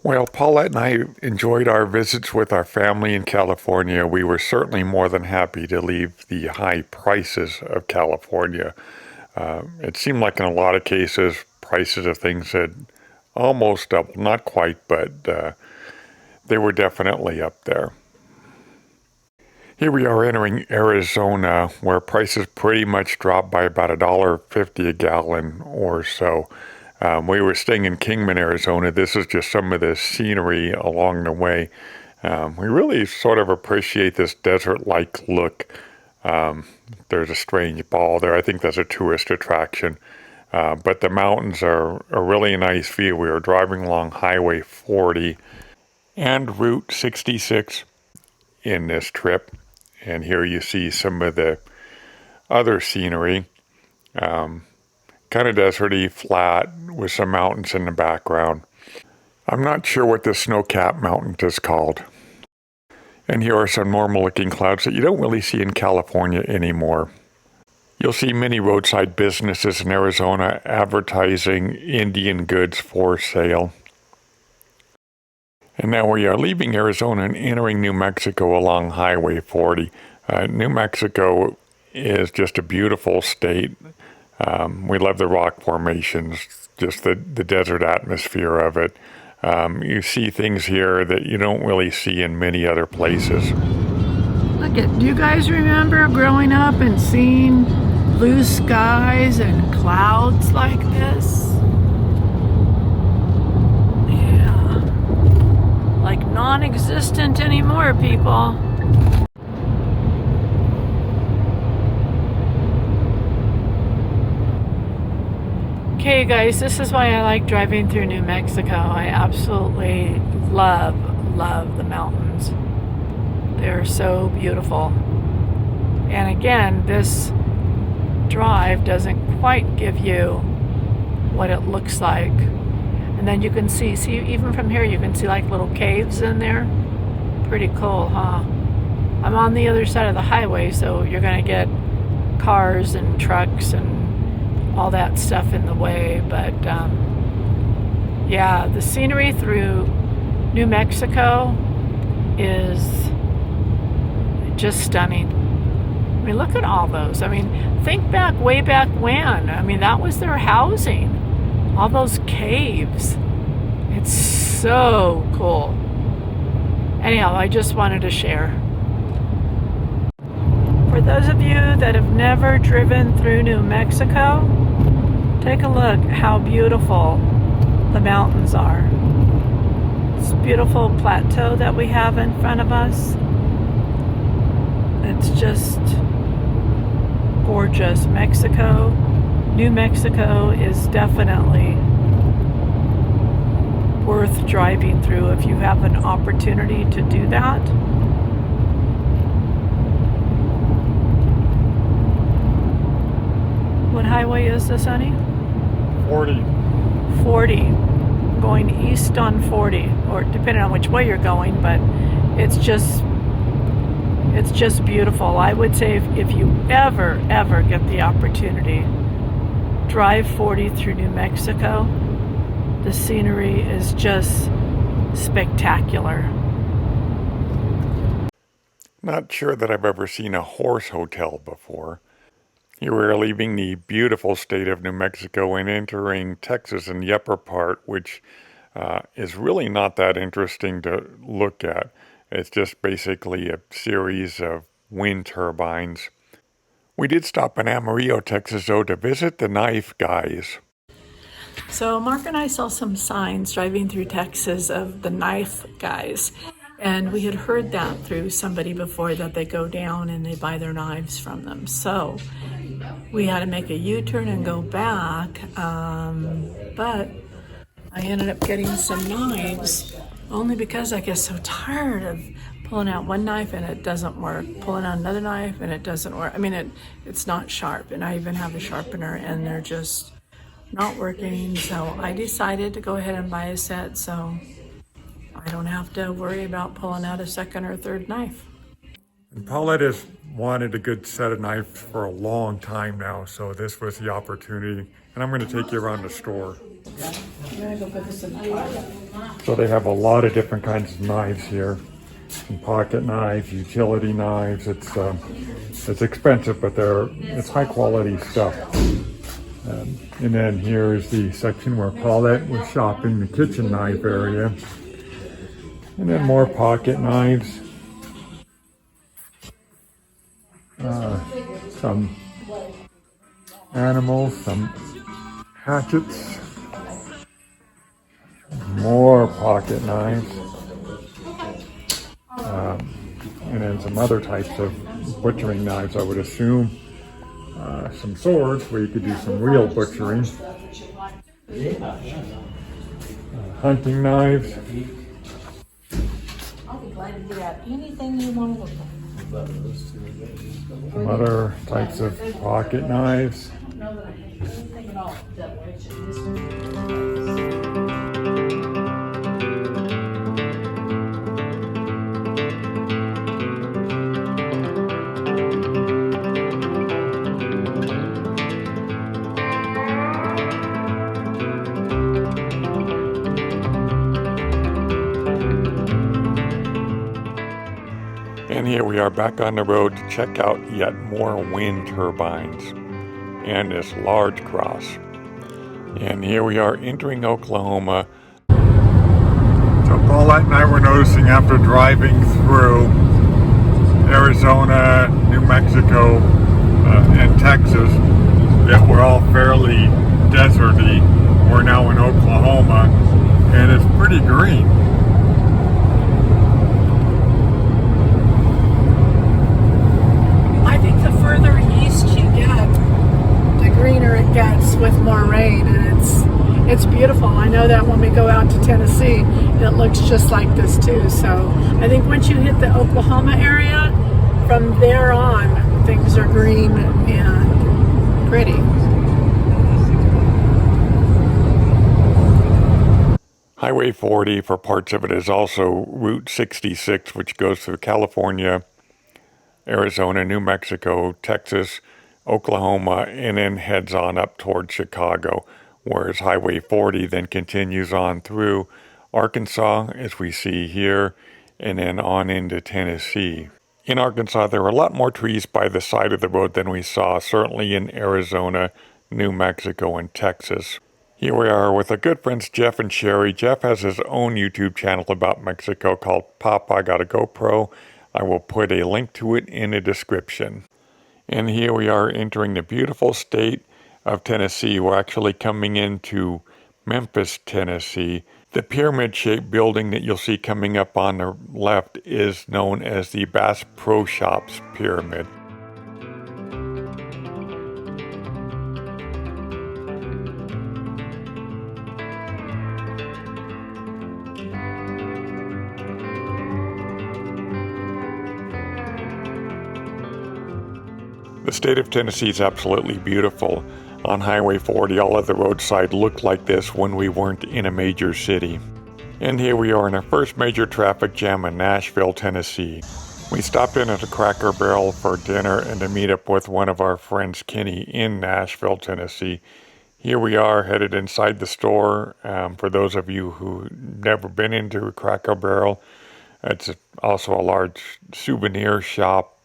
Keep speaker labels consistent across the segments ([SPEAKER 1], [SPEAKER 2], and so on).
[SPEAKER 1] Well, Paulette and I enjoyed our visits with our family in California. We were certainly more than happy to leave the high prices of California. It seemed like in a lot of cases, prices of things had almost doubled, not quite, but they were definitely up there. Here we are entering Arizona, where prices pretty much dropped by about $1.50 a gallon or so. We were staying in Kingman, Arizona. This is just some of the scenery along the way. We really sort of appreciate this desert-like look. There's a strange ball there. I think that's a tourist attraction. But the mountains are a really nice view. We were driving along Highway 40 and Route 66 in this trip. And here you see some of the other scenery, kind of deserty, flat, with some mountains in the background. I'm not sure what this snow-capped mountain is called. And here are some normal-looking clouds that you don't really see in California anymore. You'll see many roadside businesses in Arizona advertising Indian goods for sale. And now we are leaving Arizona and entering New Mexico along Highway 40. New Mexico is just a beautiful state. We love the rock formations, just the desert atmosphere of it. You see things here that you don't really see in many other places.
[SPEAKER 2] Do you guys remember growing up and seeing blue skies and clouds like this? Like non-existent anymore, people. Okay, guys, this is why I like driving through New Mexico. I absolutely love the mountains. They're so beautiful. And again, this drive doesn't quite give you what it looks like. And then you can see even from here you can see like little caves in there. Pretty cool, huh? I'm on the other side of the highway, so you're gonna get cars and trucks and all that stuff in the way, but yeah, the scenery through New Mexico is just stunning. I mean, look at all those. I mean, think back, way back when. I mean, that was their housing. All those caves. It's so cool. Anyhow, I just wanted to share. For those of you that have never driven through New Mexico, take a look how beautiful the mountains are. This beautiful plateau that we have in front of us. It's just gorgeous. New Mexico is definitely worth driving through if you have an opportunity to do that. What highway is this, honey?
[SPEAKER 1] 40.
[SPEAKER 2] 40. Going east on 40, or depending on which way you're going, but it's just beautiful. I would say if you ever get the opportunity, drive 40 through New Mexico. The scenery is just spectacular.
[SPEAKER 1] Not sure that I've ever seen a horse hotel before. Here we are leaving the beautiful state of New Mexico and entering Texas in the upper part, which is really not that interesting to look at. It's just basically a series of wind turbines. We did stop in Amarillo, Texas, though, to visit the knife guys.
[SPEAKER 2] So Mark and I saw some signs driving through Texas of the knife guys. And we had heard that through somebody before, that they go down and they buy their knives from them. So we had to make a U-turn and go back. But I ended up getting some knives only because I get so tired of pulling out one knife and it doesn't work, pulling out another knife and it doesn't work. I mean, it's not sharp, and I even have a sharpener and they're just not working. So I decided to go ahead and buy a set so I don't have to worry about pulling out a second or third knife.
[SPEAKER 1] And Paulette has wanted a good set of knives for a long time now, so this was the opportunity. And I'm going to take you around the store. So they have a lot of different kinds of knives here. Some pocket knives, utility knives. It's expensive, but it's high quality stuff. And then here's the section where Paulette was shopping, the kitchen knife area. And then more pocket knives. Some animals, some hatchets, more pocket knives, and then some other types of butchering knives, I would assume. Some swords where you could do some real butchering. Hunting knives.
[SPEAKER 3] I'll be glad to get out anything you want to look at.
[SPEAKER 1] Some other types of pocket knives.
[SPEAKER 3] I don't know that I have anything at all that way.
[SPEAKER 1] And here we are back on the road to check out yet more wind turbines and this large cross. And here we are entering Oklahoma. So Paulette and I were noticing after driving through Arizona, New Mexico, and Texas that we're all fairly deserty. We're now in Oklahoma and it's pretty green.
[SPEAKER 2] Further east you get, the greener it gets with more rain, and it's beautiful. I know that when we go out to Tennessee, it looks just like this too. So I think once you hit the Oklahoma area, from there on, things are green and pretty.
[SPEAKER 1] Highway 40 for parts of it is also Route 66, which goes through California, Arizona, New Mexico, Texas, Oklahoma, and then heads on up toward Chicago, whereas Highway 40 then continues on through Arkansas, as we see here, and then on into Tennessee. In Arkansas, there were a lot more trees by the side of the road than we saw, certainly in Arizona, New Mexico, and Texas. Here we are with our good friends Jeff and Sherry. Jeff has his own YouTube channel about Mexico called Pop, I Got a GoPro. I will put a link to it in the description. And here we are entering the beautiful state of Tennessee. We're actually coming into Memphis, Tennessee. The pyramid-shaped building that you'll see coming up on the left is known as the Bass Pro Shops Pyramid. The state of Tennessee is absolutely beautiful. On Highway 40, all of the roadside looked like this when we weren't in a major city. And here we are in our first major traffic jam in Nashville, Tennessee. We stopped in at a Cracker Barrel for dinner and to meet up with one of our friends, Kenny, in Nashville, Tennessee. Here we are headed inside the store. For those of you who've never been into a Cracker Barrel, it's also a large souvenir shop.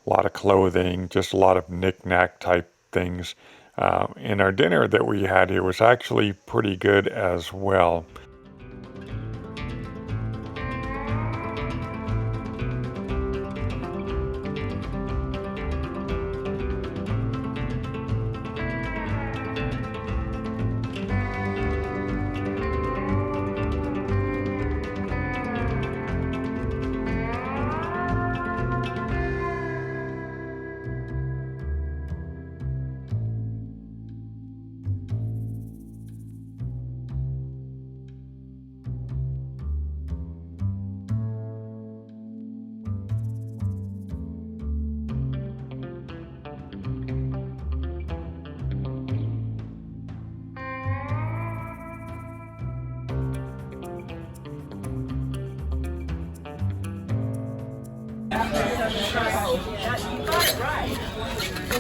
[SPEAKER 1] A lot of clothing, just a lot of knick-knack type things. And our dinner that we had here was actually pretty good as well.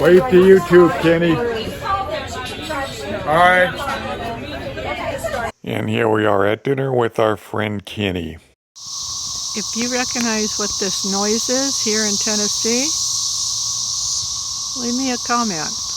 [SPEAKER 1] Wave to YouTube, Kenny. All right. And here we are at dinner with our friend Kenny.
[SPEAKER 2] If you recognize what this noise is here in Tennessee, leave me a comment.